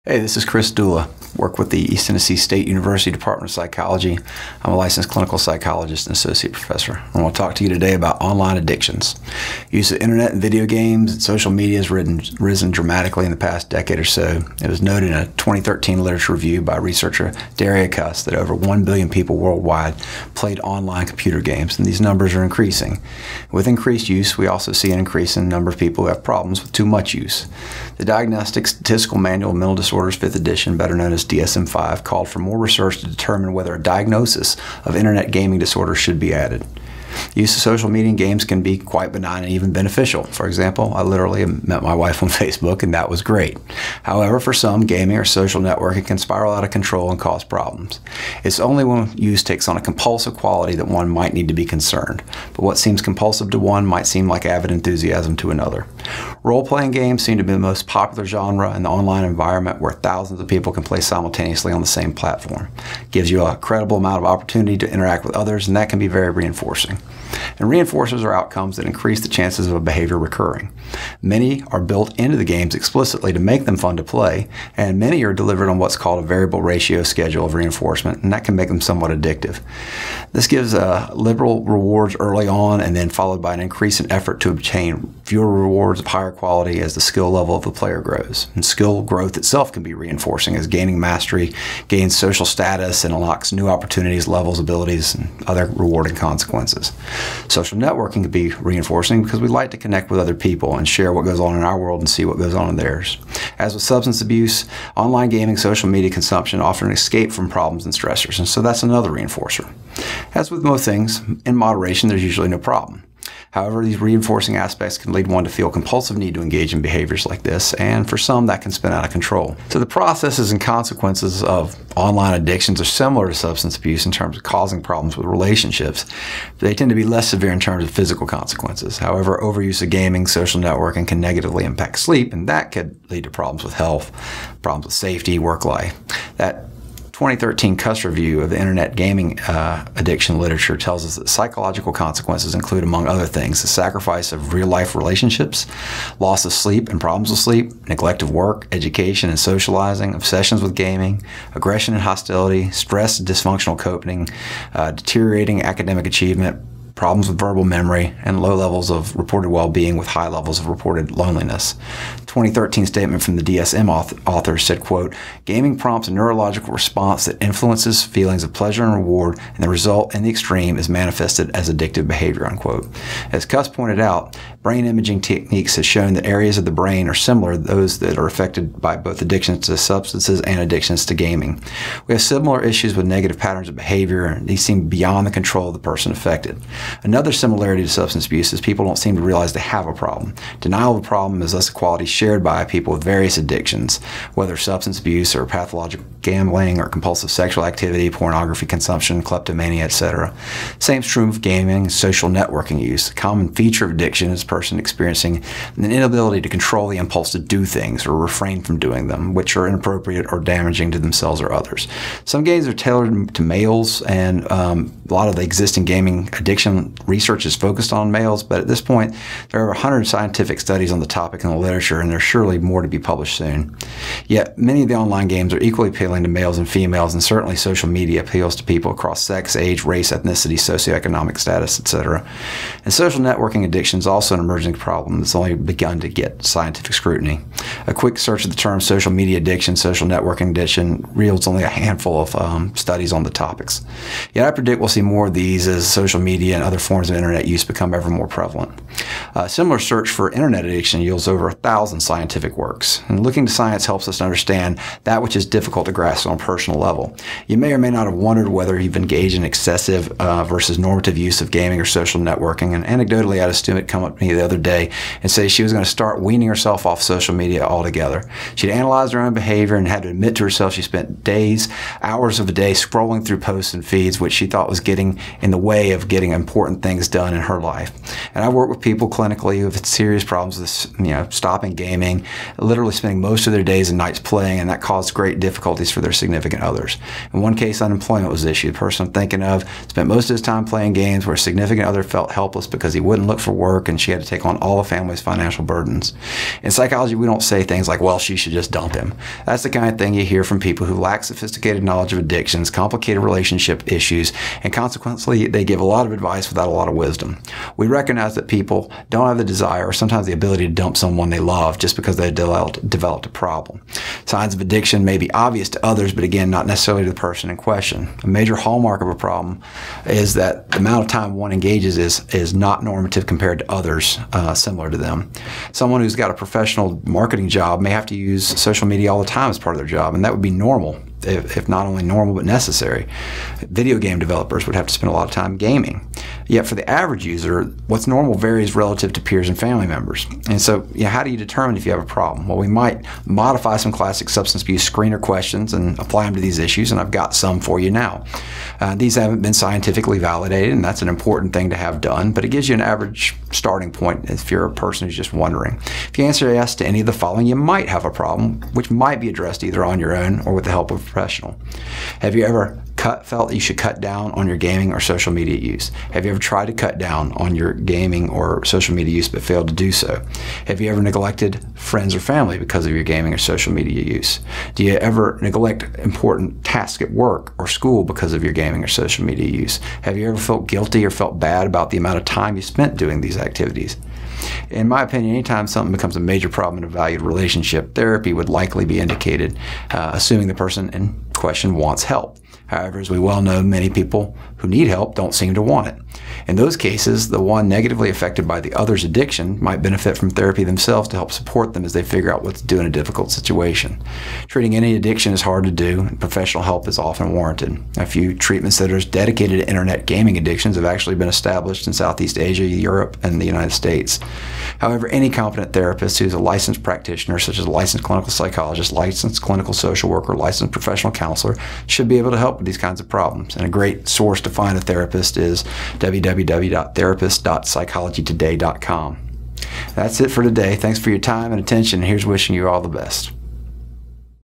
Hey, this is Chris Dula. Work with the East Tennessee State University Department of Psychology. I'm a licensed clinical psychologist and associate professor. I want to talk to you today about online addictions. Use of internet and video games and social media has risen dramatically in the past decade or so. It was noted in a 2013 literature review by researcher Daria Kuss that over 1 billion people worldwide played online computer games, and these numbers are increasing. With increased use, we also see an increase in the number of people who have problems with too much use. The Diagnostic Statistical Manual of Mental Disorders 5th edition, better known as DSM-V, called for more research to determine whether a diagnosis of internet gaming disorder should be added. The use of social media and games can be quite benign and even beneficial. For example, I literally met my wife on Facebook, and that was great. However, for some, gaming or social networking can spiral out of control and cause problems. It's only when use takes on a compulsive quality that one might need to be concerned. But what seems compulsive to one might seem like avid enthusiasm to another. Role-playing games seem to be the most popular genre in the online environment, where thousands of people can play simultaneously on the same platform. It gives you a credible amount of opportunity to interact with others, and that can be very reinforcing. And reinforcers are outcomes that increase the chances of a behavior recurring. Many are built into the games explicitly to make them fun to play, and many are delivered on what's called a variable ratio schedule of reinforcement, and that can make them somewhat addictive. This gives liberal rewards early on, and then followed by an increase in effort to obtain fewer rewards of higher quality as the skill level of the player grows. And skill growth itself can be reinforcing, as gaining mastery gains social status and unlocks new opportunities, levels, abilities, and other rewarding consequences. Social networking can be reinforcing because we like to connect with other people and share what goes on in our world and see what goes on in theirs. As with substance abuse, online gaming, social media consumption offer an escape from problems and stressors, and so that's another reinforcer. As with most things, in moderation, there's usually no problem. However, these reinforcing aspects can lead one to feel a compulsive need to engage in behaviors like this, and for some, that can spin out of control. So the processes and consequences of online addictions are similar to substance abuse in terms of causing problems with relationships. They tend to be less severe in terms of physical consequences. However, overuse of gaming, social networking can negatively impact sleep, and that could lead to problems with health, problems with safety, work life. That 2013 Kuss review of the internet gaming addiction literature tells us that psychological consequences include, among other things, the sacrifice of real-life relationships, loss of sleep and problems with sleep, neglect of work, education and socializing, obsessions with gaming, aggression and hostility, stress and dysfunctional coping, deteriorating academic achievement, problems with verbal memory, and low levels of reported well-being with high levels of reported loneliness. The 2013 statement from the DSM authors said, quote, "Gaming prompts a neurological response that influences feelings of pleasure and reward, and the result in the extreme is manifested as addictive behavior," unquote. As Kuss pointed out, brain imaging techniques have shown that areas of the brain are similar to those that are affected by both addictions to substances and addictions to gaming. We have similar issues with negative patterns of behavior, and these seem beyond the control of the person affected. Another similarity to substance abuse is people don't seem to realize they have a problem. Denial of the problem is thus a quality shared by people with various addictions, whether substance abuse or pathological gambling or compulsive sexual activity, pornography consumption, kleptomania, etc. Same is true of gaming and social networking use. A common feature of addiction is a person experiencing an inability to control the impulse to do things or refrain from doing them, which are inappropriate or damaging to themselves or others. Some games are tailored to males, and a lot of the existing gaming addiction research is focused on males, but at this point there are 100 scientific studies on the topic in the literature, and there's surely more to be published soon. Yet many of the online games are equally appealing to males and females, and certainly social media appeals to people across sex, age, race, ethnicity, socioeconomic status, etc. And social networking addiction is also an emerging problem that's only begun to get scientific scrutiny. A quick search of the term social media addiction, social networking addiction yields only a handful of studies on the topics. Yet I predict we'll see more of these as social media and other forms of internet use become ever more prevalent. A similar search for internet addiction yields over 1,000 scientific works. And looking to science helps us to understand that which is difficult to grasp on a personal level. You may or may not have wondered whether you've engaged in excessive versus normative use of gaming or social networking. And anecdotally, I had a student come up to me the other day and say she was going to start weaning herself off social media altogether. She'd analyzed her own behavior and had to admit to herself she spent days, hours of the day scrolling through posts and feeds, which she thought was getting in the way of getting important important things done in her life. And I work with people clinically who have had serious problems with, stopping gaming, literally spending most of their days and nights playing, and that caused great difficulties for their significant others. In one case, unemployment was the issue. The person I'm thinking of spent most of his time playing games, where a significant other felt helpless because he wouldn't look for work and she had to take on all the family's financial burdens. In psychology, we don't say things like, well, she should just dump him. That's the kind of thing you hear from people who lack sophisticated knowledge of addictions, complicated relationship issues, and consequently, they give a lot of advice without a lot of wisdom. We recognize that people don't have the desire or sometimes the ability to dump someone they love just because they developed a problem. Signs of addiction may be obvious to others, but again, not necessarily to the person in question. A major hallmark of a problem is that the amount of time one engages is not normative compared to others similar to them. Someone who's got a professional marketing job may have to use social media all the time as part of their job, and that would be normal, if not only normal but necessary. Video game developers would have to spend a lot of time gaming. Yet for the average user, what's normal varies relative to peers and family members. And so, how do you determine if you have a problem? Well, we might modify some classic substance abuse screener questions and apply them to these issues, and I've got some for you now. These haven't been scientifically validated, and that's an important thing to have done, but it gives you an average starting point if you're a person who's just wondering. If you answer yes to any of the following, you might have a problem, which might be addressed either on your own or with the help of a professional. Have you ever felt that you should cut down on your gaming or social media use? Have you ever tried to cut down on your gaming or social media use but failed to do so? Have you ever neglected friends or family because of your gaming or social media use? Do you ever neglect important tasks at work or school because of your gaming or social media use? Have you ever felt guilty or felt bad about the amount of time you spent doing these activities? In my opinion, anytime something becomes a major problem in a valued relationship, therapy would likely be indicated, assuming the person in question wants help. However, as we well know, many people who need help don't seem to want it. In those cases, the one negatively affected by the other's addiction might benefit from therapy themselves to help support them as they figure out what to do in a difficult situation. Treating any addiction is hard to do, and professional help is often warranted. A few treatment centers dedicated to internet gaming addictions have actually been established in Southeast Asia, Europe, and the United States. However, any competent therapist who is a licensed practitioner, such as a licensed clinical psychologist, licensed clinical social worker, licensed professional counselor, should be able to help with these kinds of problems. And a great source to find a therapist is www.therapist.psychologytoday.com. That's it for today. Thanks for your time and attention. Here's wishing you all the best.